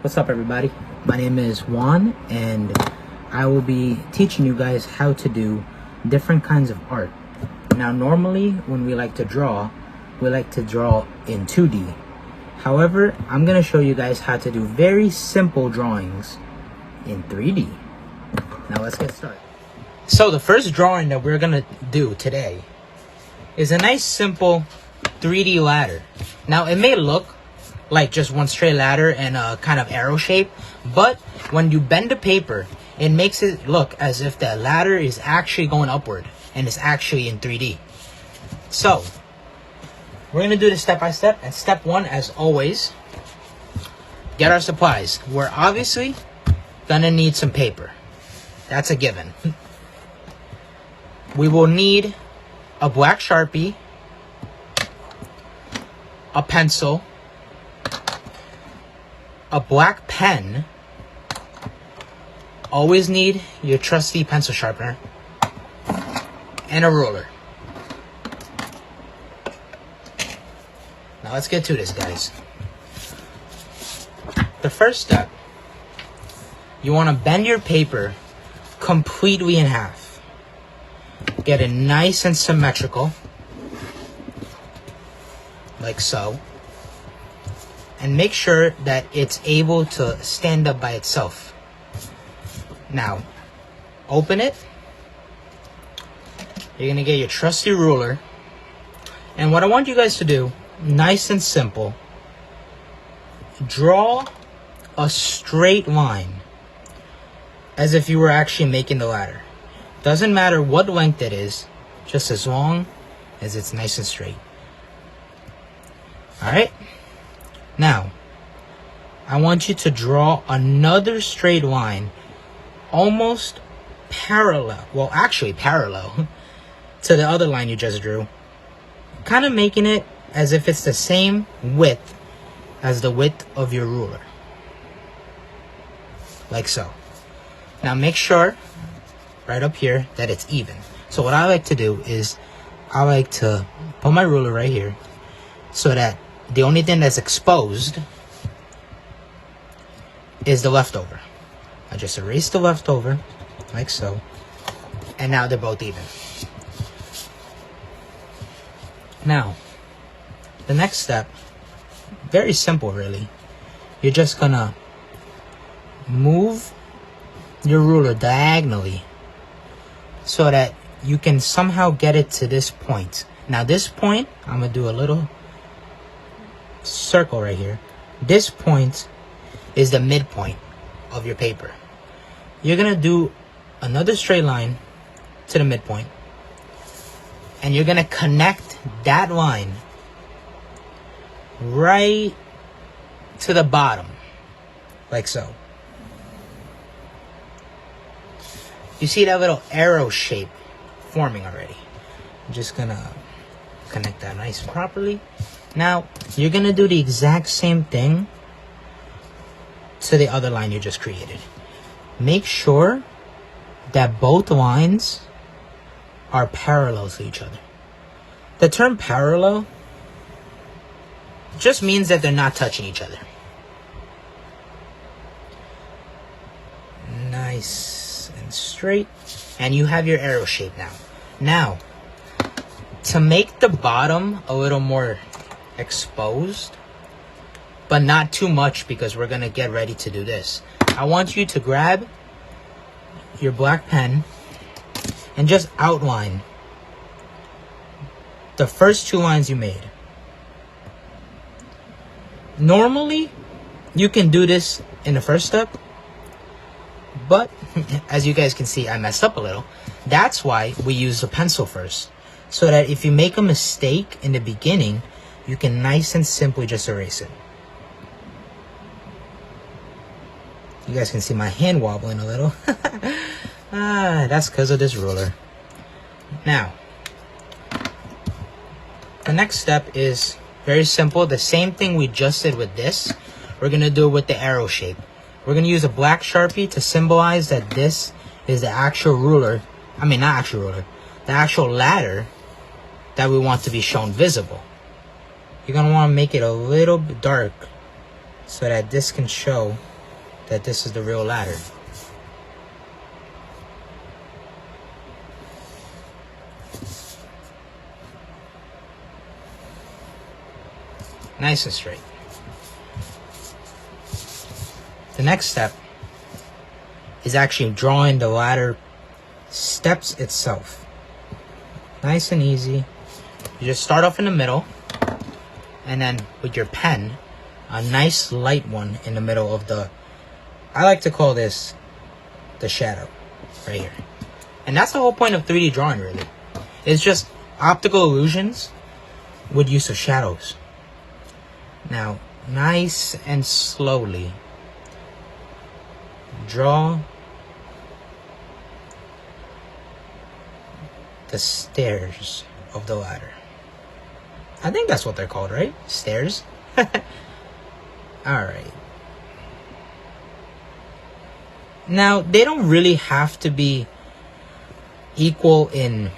What's up, everybody? My name is Juan, and I will be teaching you guys how to do different kinds of art. Now, normally when we like to draw in 2D. However, I'm going to show you guys how to do very simple drawings in 3D. Now let's get started. So the first drawing that we're going to do today is a nice simple 3D ladder. Now it may look like just one straight ladder and a kind of arrow shape, but when you bend the paper, it makes it look as if the ladder is actually going upward and it's actually in 3D. So we're going to do this step by step, and step one, as always, get our supplies. We're obviously going to need some paper. That's a given. We will need a black Sharpie, a pencil, a black pen. Always need your trusty pencil sharpener, and a ruler. Now let's get to this, guys. The first step, you want to bend your paper completely in half. Get it nice and symmetrical, like so. And make sure that it's able to stand up by itself. Now, open it. You're going to get your trusty ruler. And what I want you guys to do, nice and simple, draw a straight line as if you were actually making the ladder. Doesn't matter what length it is, just as long as it's nice and straight. Alright? Now, I want you to draw another straight line, almost parallel, well, actually parallel to the other line you just drew. Kind of making it as if it's the same width as the width of your ruler. Like so. Now make sure, right up here, that it's even. So what I like to do is, I like to put my ruler right here, so that the only thing that's exposed is the leftover. I just erase the leftover, like so, and now they're both even. Now, the next step, very simple really. You're just gonna move your ruler diagonally so that you can somehow get it to this point. Now this point, I'm gonna do a little circle right here. This point is the midpoint of your paper. You're gonna do another straight line to the midpoint, and you're gonna connect that line right to the bottom, like so. You see that little arrow shape forming already. I'm just gonna connect that nice and properly. Now, you're going to do the exact same thing to the other line you just created. Make sure that both lines are parallel to each other. The term parallel just means that they're not touching each other. Nice and straight. And you have your arrow shape now. Now, to make the bottom a little more exposed, but not too much, because we're gonna get ready to do this, I want you to grab your black pen and just outline the first two lines you made. Normally you can do this in the first step, but as you guys can see, I messed up a little. That's why we use the pencil first, so that if you make a mistake in the beginning, you can nice and simply just erase it. You guys can see my hand wobbling a little. That's because of this ruler. Now, the next step is very simple. The same thing we just did with this, we're going to do it with the arrow shape. We're going to use a black Sharpie to symbolize that this is the actual ruler. I mean, not actual ruler. The actual ladder that we want to be shown visible. You're going to want to make it a little bit dark so that this can show that this is the real ladder. Nice and straight. The next step is actually drawing the ladder steps itself. Nice and easy. You just start off in the middle, and then with your pen, a nice light one in the middle of the, I like to call this the shadow, right here. And that's the whole point of 3D drawing, really. It's just optical illusions with use of shadows. Now, nice and slowly draw the stairs of the ladder. I think that's what they're called, right? Stairs? Alright. Now, they don't really have to be equal in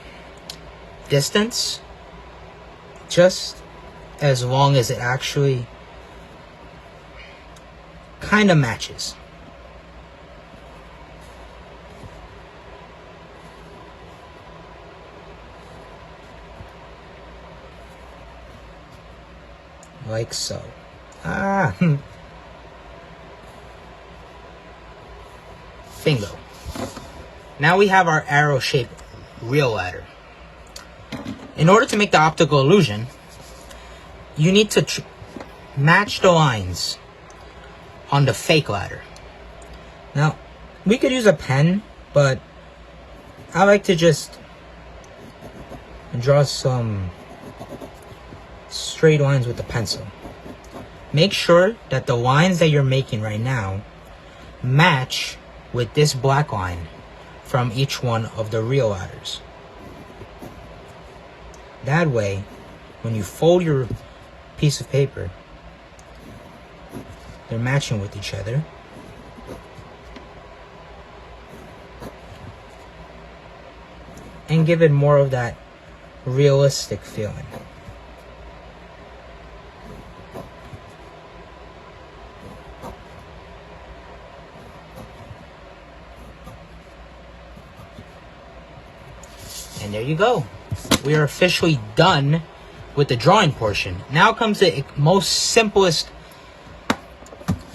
distance, just as long as it actually kind of matches. Like so. Bingo. Now we have our arrow-shaped real ladder. In order to make the optical illusion, you need to match the lines on the fake ladder. Now, we could use a pen, but I like to just draw some straight lines with the pencil. Make sure that the lines that you're making right now match with this black line from each one of the real ladders. That way, when you fold your piece of paper, they're matching with each other. And give it more of that realistic feeling. And there you go. We are officially done with the drawing portion. Now comes the most simplest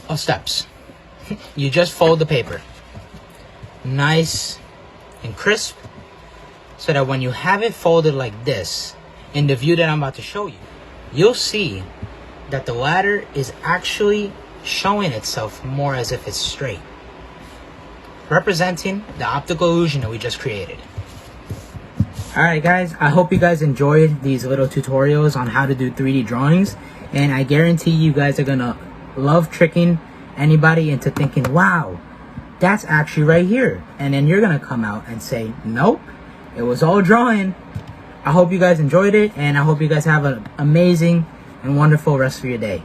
of steps. You just fold the paper. Nice and crisp. So that when you have it folded like this, in the view that I'm about to show you, you'll see that the ladder is actually showing itself more as if it's straight, representing the optical illusion that we just created. Alright guys, I hope you guys enjoyed these little tutorials on how to do 3D drawings, and I guarantee you guys are gonna love tricking anybody into thinking, wow, that's actually right here, and then you're gonna come out and say, nope, it was all drawing. I hope you guys enjoyed it, and I hope you guys have an amazing and wonderful rest of your day.